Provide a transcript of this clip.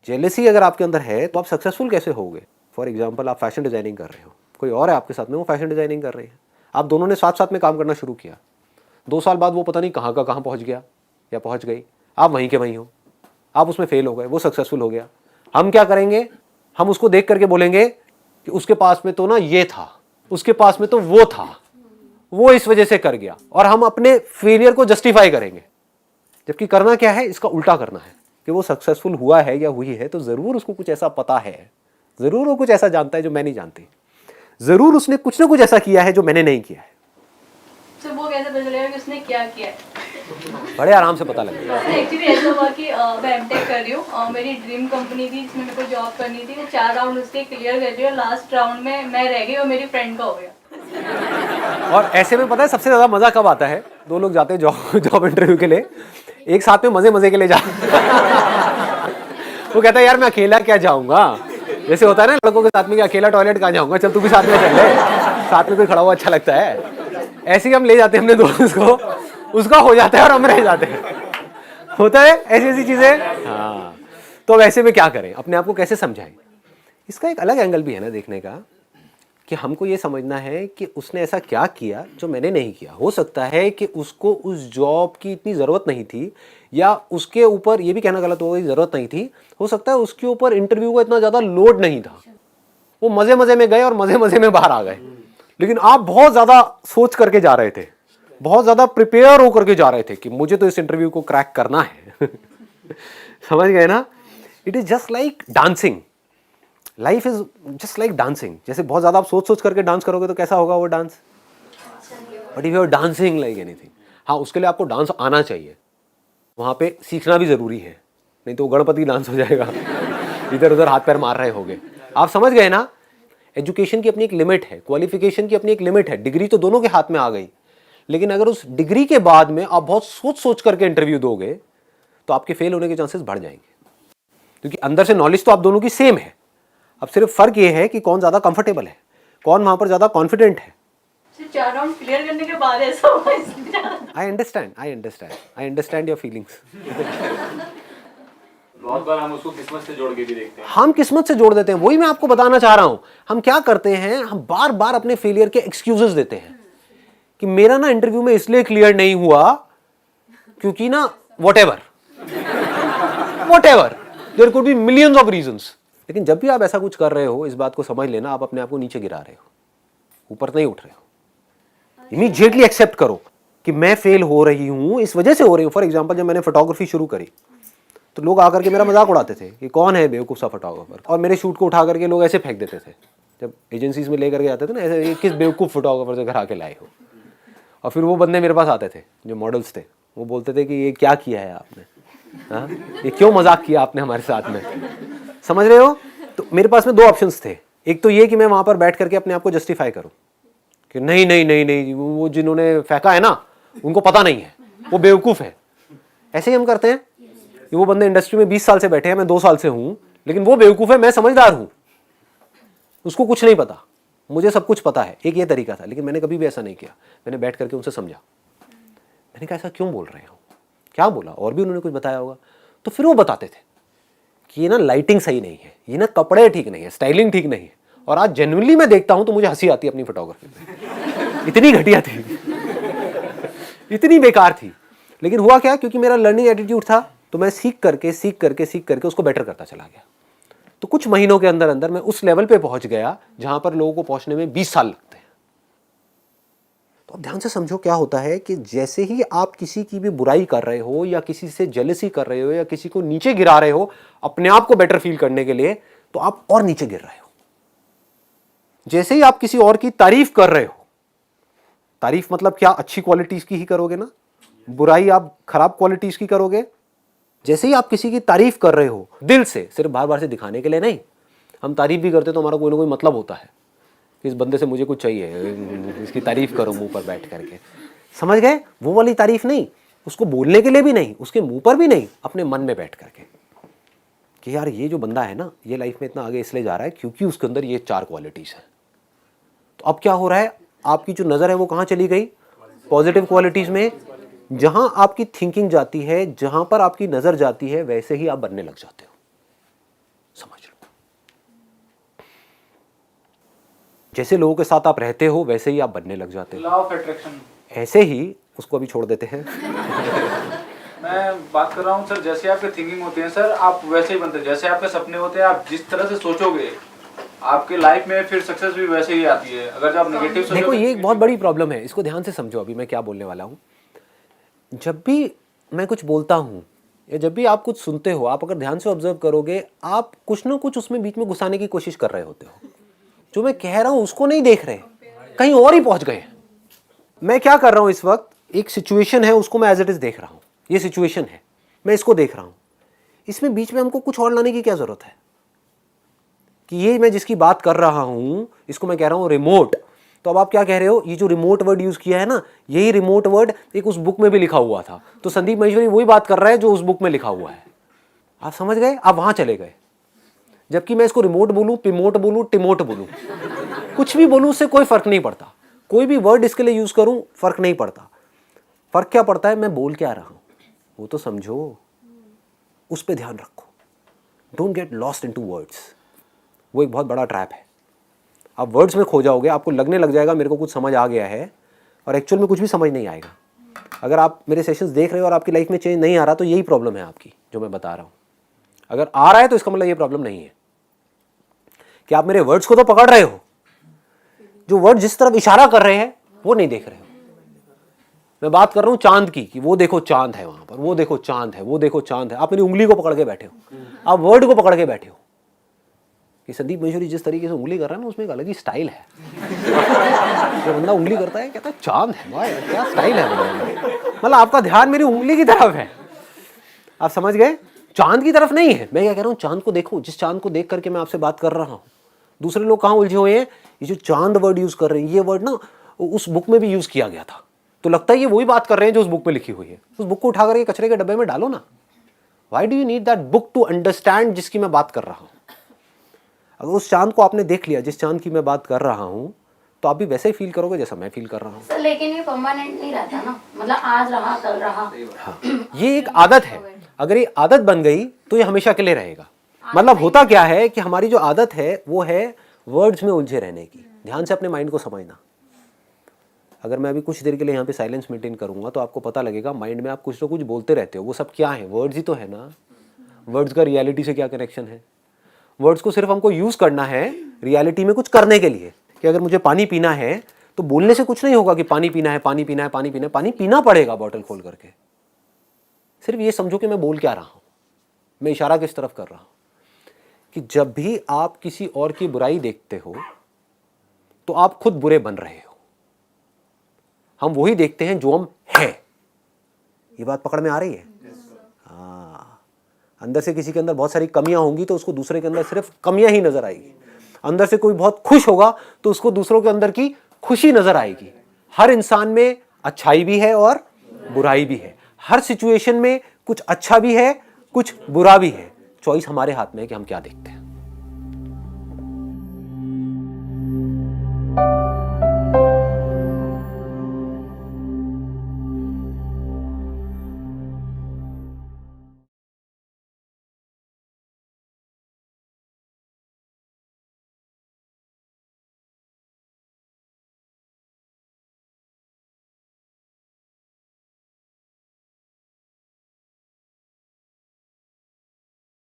Jealousy अगर आपके अंदर है तो आप सक्सेसफुल कैसे होगे? फॉर एग्जाम्पल, आप फैशन डिजाइनिंग कर रहे हो, कोई और है आपके साथ में, वो फैशन डिजाइनिंग कर रही है, आप दोनों ने साथ साथ में काम करना शुरू किया, 2 साल बाद वो पता नहीं कहाँ का कहाँ पहुँच गया या पहुँच गई, आप वहीं के वहीं हो, आप उसमें फेल हो गए, वो सक्सेसफुल हो गया। हम क्या करेंगे? हम उसको देख करके बोलेंगे कि उसके पास में तो ना ये था, उसके पास में तो वो था, वो इस वजह से कर गया, और हम अपने फेलियर को जस्टिफाई करेंगे। जबकि करना क्या है? इसका उल्टा करना है कि वो सक्सेसफुल हुआ है या हुई है तो जरूर उसको कुछ ऐसा पता है, जरूर वो कुछ ऐसा जानता है जो मैं नहीं जानती, जरूर उसने कुछ ना कुछ ऐसा किया है जो मैंने नहीं किया है। तो वो कैसे पता चलेगा कि उसने क्या किया है? बड़े आराम से पता लगेगा। एक्चुअली ऐसा हुआ कि मैं एमटेक कर रही हूँ, मेरी ड्रीम कंपनी थी जिसमें मेरे को जॉब करनी थी, मैं 4 राउंड उसके क्लियर कर रही हूँ, लास्ट राउंड में मैं रह गई और मेरी फ्रेंड का हो गया। और ऐसे में पता है सबसे ज्यादा मजा कब आता है? 2 लोग जाते हैं जॉब इंटरव्यू के लिए, एक साथ में मजे मजे के लिए जाते वो कहता है यार मैं अकेला क्या जाऊंगा, जैसे होता है ना लड़कों के साथ में कि अकेला टॉयलेट कहाँ जाऊंगा, चल तू भी साथ में चल ले, साथ में कोई खड़ा हुआ अच्छा लगता है। ऐसे ही हम ले जाते हैं अपने दोस्त को, उसका हो जाता है और हम रह जाते हैं, होता है ऐसी ऐसी चीजें। हाँ, तो अब ऐसे में क्या करें, अपने आप को कैसे समझाएं? इसका एक अलग एंगल भी है ना देखने का, कि हमको ये समझना है कि उसने ऐसा क्या किया जो मैंने नहीं किया। हो सकता है कि उसको उस जॉब की इतनी ज़रूरत नहीं थी, या उसके ऊपर, ये भी कहना गलत होगा, ज़रूरत नहीं थी, हो सकता है उसके ऊपर इंटरव्यू का इतना ज़्यादा लोड नहीं था, वो मज़े मज़े में गए और मज़े मज़े में बाहर आ गए। लेकिन आप बहुत ज़्यादा सोच करके जा रहे थे, बहुत ज़्यादा प्रिपेयर होकर के जा रहे थे कि मुझे तो इस इंटरव्यू को क्रैक करना है समझ गए ना? It is just like dancing, life is just like dancing. जैसे बहुत ज्यादा आप सोच सोच करके डांस करोगे तो कैसा होगा वो dance? But if you are dancing like anything, हाँ उसके लिए आपको डांस आना चाहिए, वहां पे सीखना भी जरूरी है, नहीं तो गणपति डांस हो जाएगा इधर उधर हाथ पैर मार रहे होगे। आप समझ गए ना? एजुकेशन की अपनी एक लिमिट है, क्वालिफिकेशन की अपनी एक लिमिट है। डिग्री तो दोनों के हाथ में आ गई, लेकिन अगर उस डिग्री के बाद में आप बहुत सोच सोच करके इंटरव्यू दोगे तो आपके फेल होने के चांसेस बढ़ जाएंगे, क्योंकि अंदर से नॉलेज तो आप दोनों की सेम है। अब सिर्फ फर्क ये है कि कौन ज्यादा कंफर्टेबल है, कौन वहां पर ज्यादा कॉन्फिडेंट है। 4 राउंड क्लियर करने के बाद ऐसा हुआ इसलिए। I understand your feelings. बहुत बार हम उसको किस्मत से जोड़ के भी देखते हैं। हम किस्मत से जोड़ देते हैं, वही मैं आपको बताना चाह रहा हूं। हम क्या करते हैं, हम बार बार अपने फेलियर के एक्सक्यूजेस देते हैं कि मेरा ना इंटरव्यू में इसलिए क्लियर नहीं हुआ क्योंकि ना whatever there could be millions of reasons. लेकिन जब भी आप ऐसा कुछ कर रहे हो, इस बात को समझ लेना, आप अपने आप को नीचे गिरा रहे हो, ऊपर नहीं उठ रहे हो। इमीडिएटली एक्सेप्ट करो कि मैं फेल हो रही हूं, इस वजह से हो रही हूं। फॉर एग्जांपल, जब मैंने फोटोग्राफी शुरू करी तो लोग आकर के मेरा मजाक उड़ाते थे कि कौन है बेवकूफ सा फोटोग्राफर, और मेरे शूट को उठा करके लोग ऐसे फेंक देते थे। जब एजेंसीज में लेकर के आते थे ना, ऐसे किस बेवकूफ फोटोग्राफर से घर आके लाए हो। और फिर वो बंदे मेरे पास आते थे जो मॉडल्स थे, वो बोलते थे कि ये क्या किया है आपने, हाँ ये क्यों मजाक किया आपने हमारे साथ में, समझ रहे हो? तो मेरे पास में 2 ऑप्शंस थे। एक तो ये कि मैं वहां पर बैठ करके अपने आप को जस्टिफाई करूं कि नहीं नहीं नहीं नहीं, वो जिन्होंने फेंका है ना उनको पता नहीं है, वो बेवकूफ है। ऐसे ही हम करते हैं कि वो बंदे इंडस्ट्री में 20 साल से बैठे हैं, मैं 2 साल से हूं, लेकिन वो बेवकूफ है, मैं समझदार हूं, उसको कुछ नहीं पता, मुझे सब कुछ पता है। एक ये तरीका था, लेकिन मैंने कभी भी ऐसा नहीं किया। मैंने बैठ करके उनसे समझा, मैंने कहा ऐसा क्यों बोल रहे हो, क्या बोला, और भी उन्होंने कुछ बताया होगा। तो फिर वो बताते थे कि ये ना लाइटिंग सही नहीं है, ये ना कपड़े ठीक नहीं है, स्टाइलिंग ठीक नहीं है। और आज जेन्युइनली मैं देखता हूं तो मुझे हंसी आती है अपनी फोटोग्राफी में, इतनी घटिया थी इतनी बेकार थी। लेकिन हुआ क्या, क्योंकि मेरा लर्निंग एटीट्यूड था, तो मैं सीख करके उसको बेटर करता चला गया। तो कुछ महीनों के अंदर अंदर मैं उस लेवल पे पहुंच गया जहां पर लोगों को पहुंचने में 20 साल लगते हैं। तो अब ध्यान से समझो क्या होता है कि जैसे ही आप किसी की भी बुराई कर रहे हो, या किसी से जेलसी कर रहे हो, या किसी को नीचे गिरा रहे हो अपने आप को बेटर फील करने के लिए, तो आप और नीचे गिर रहे हो। जैसे ही आप किसी और की तारीफ कर रहे हो, तारीफ मतलब क्या, अच्छी क्वालिटीज की ही करोगे ना, बुराई आप खराब क्वालिटीज की करोगे। जैसे ही आप किसी की तारीफ कर रहे हो दिल से, सिर्फ बार बार से दिखाने के लिए नहीं, हम तारीफ भी करते तो हमारा कोई ना कोई मतलब होता है, इस बंदे से मुझे कुछ चाहिए, इसकी तारीफ करो मुंह पर बैठ करके, समझ गए? वो वाली तारीफ नहीं, उसको बोलने के लिए भी नहीं, उसके मुंह पर भी नहीं, अपने मन में बैठ करके कि यार ये जो बंदा है ना, ये लाइफ में इतना आगे इसलिए जा रहा है क्योंकि उसके अंदर ये 4 क्वालिटीज हैं। तो अब क्या हो रहा है, आपकी जो नजर है वो कहां चली गई? पॉजिटिव क्वालिटीज में। जहां आपकी थिंकिंग जाती है, जहां पर आपकी नजर जाती है, वैसे ही आप बनने लग जाते हो। समझ लो। जैसे लोगों के साथ आप रहते हो वैसे ही आप बनने लग जाते हो। Law of attraction. ऐसे ही उसको अभी छोड़ देते हैं। मैं बात कर रहा हूँ सर, जैसे आपकी थिंकिंग होती है सर, आप वैसे ही बनते हैं। जैसे आपके सपने होते हैं, आप जिस तरह से सोचोगे आपके लाइफ में फिर सक्सेस भी वैसे ही आती है। अगर आप नेगेटिव सोचोगे, देखो ये एक बहुत बड़ी प्रॉब्लम है, इसको ध्यान से समझो अभी मैं क्या बोलने वाला हूँ। जब भी मैं कुछ बोलता हूँ या जब भी आप कुछ सुनते हो, आप अगर ध्यान से ऑब्जर्व करोगे, आप कुछ ना कुछ उसमें बीच में घुसाने की कोशिश कर रहे होते हो। जो मैं कह रहा हूँ उसको नहीं देख रहे, कहीं और ही पहुंच गए। मैं क्या कर रहा हूँ इस वक्त, एक सिचुएशन है उसको मैं एज इट इज देख रहा हूँ। ये सिचुएशन है, मैं इसको देख रहा हूँ। इसमें बीच में हमको कुछ और लाने की क्या जरूरत है कि ये मैं जिसकी बात कर रहा हूँ इसको मैं कह रहा हूँ रिमोट। तो अब आप क्या कह रहे हो, ये जो रिमोट वर्ड यूज किया है ना, यही रिमोट वर्ड एक उस बुक में भी लिखा हुआ था। तो संदीप महेश्वरी वही बात कर रहा है जो उस बुक में लिखा हुआ है। आप समझ गए, आप वहां चले गए। जबकि मैं इसको रिमोट बोलूं, पिमोट बोलूं, टिमोट बोलूं, कुछ भी बोलूं उससे कोई फर्क नहीं पड़ता। कोई भी वर्ड इसके लिए यूज करूं फर्क नहीं पड़ता। फर्क क्या पड़ता है, मैं बोल क्या रहा हूं वो तो समझो, उस पर ध्यान रखो। Don't get lost into words. वो एक बहुत बड़ा ट्रैप है। आप वर्ड्स में खो जाओगे, आपको लगने लग जाएगा मेरे को कुछ समझ आ गया है, और एक्चुअल में कुछ भी समझ नहीं आएगा। अगर आप मेरे सेशंस देख रहे हो और आपकी लाइफ में चेंज नहीं आ रहा, तो यही प्रॉब्लम है आपकी जो मैं बता रहा हूँ। अगर आ रहा है तो इसका मतलब ये प्रॉब्लम नहीं है कि आप मेरे वर्ड्स को तो पकड़ रहे हो, जो वर्ड जिस तरफ इशारा कर रहे हैं वो नहीं देख रहे हो। मैं बात कर रहा हूँ चांद की, कि वो देखो चांद है वहां पर, वो देखो चांद है, वो देखो चांद है। आप मेरी उंगली को पकड़ के बैठे हो, आप वर्ड को पकड़ के बैठे हो। कि संदीप महेश्वरी जिस तरीके से उंगली कर रहा है ना, उसमें एक अलग ही स्टाइल है। जो बंदा उंगली करता है कहता है चांद है, वाह क्या स्टाइल है। मतलब आपका ध्यान मेरी उंगली की तरफ है, आप समझ गए, चांद की तरफ नहीं है। मैं क्या कह रहा हूँ, चांद को देखो, जिस चांद को देख करके मैं आपसे बात कर रहा हूँ। दूसरे लोग कहाँ उलझे हुए हैं, ये जो चांद वर्ड यूज कर रहे हैं, ये वर्ड ना उस बुक में भी यूज किया गया था, तो लगता है ये वही बात कर रहे हैं जो उस बुक में लिखी हुई है। उस बुक को उठा करके कचरे के डब्बे में डालो ना। Why do you need that book to understand जिसकी मैं बात कर रहा हूँ। अगर उस चांद को आपने देख लिया जिस चांद की मैं बात कर रहा हूँ, तो आप भी वैसे ही फील करोगे जैसा मैं फील कर रहा हूँ। सर लेकिन ये परमानेंट नहीं रहता ना, मतलब आज रहा कल रहा। हाँ, ये एक आदत है। अगर ये आदत बन गई तो ये हमेशा के लिए रहेगा। मतलब होता क्या है कि हमारी जो आदत है वो है वर्ड्स में उलझे रहने की। ध्यान से अपने माइंड को समझना। अगर मैं अभी कुछ देर के लिए यहाँ पे साइलेंस मेंटेन करूंगा तो आपको पता लगेगा माइंड में आप कुछ ना कुछ बोलते रहते हो। वो सब क्या है, वर्ड्स ही तो है ना। वर्ड्स का रियलिटी से क्या कनेक्शन है। वर्ड्स को सिर्फ हमको यूज करना है रियलिटी में कुछ करने के लिए। कि अगर मुझे पानी पीना है तो बोलने से कुछ नहीं होगा कि पानी पीना है, पानी पीना है, पानी पीना है। पानी पीना पड़ेगा बॉटल खोल करके। सिर्फ ये समझो कि मैं बोल क्या रहा हूं, मैं इशारा किस तरफ कर रहा हूं। कि जब भी आप किसी और की बुराई देखते हो तो आप खुद बुरे बन रहे हो। हम वही देखते हैं जो हम हैं। ये बात पकड़ में आ रही है? हाँ, अंदर से किसी के अंदर बहुत सारी कमियां होंगी तो उसको दूसरे के अंदर सिर्फ कमियां ही नजर आएगी। अंदर से कोई बहुत खुश होगा तो उसको दूसरों के अंदर की खुशी नजर आएगी। हर इंसान में अच्छाई भी है और बुराई भी है। हर सिचुएशन में कुछ अच्छा भी है, कुछ बुरा भी है। चॉइस हमारे हाथ में है कि हम क्या देखते हैं।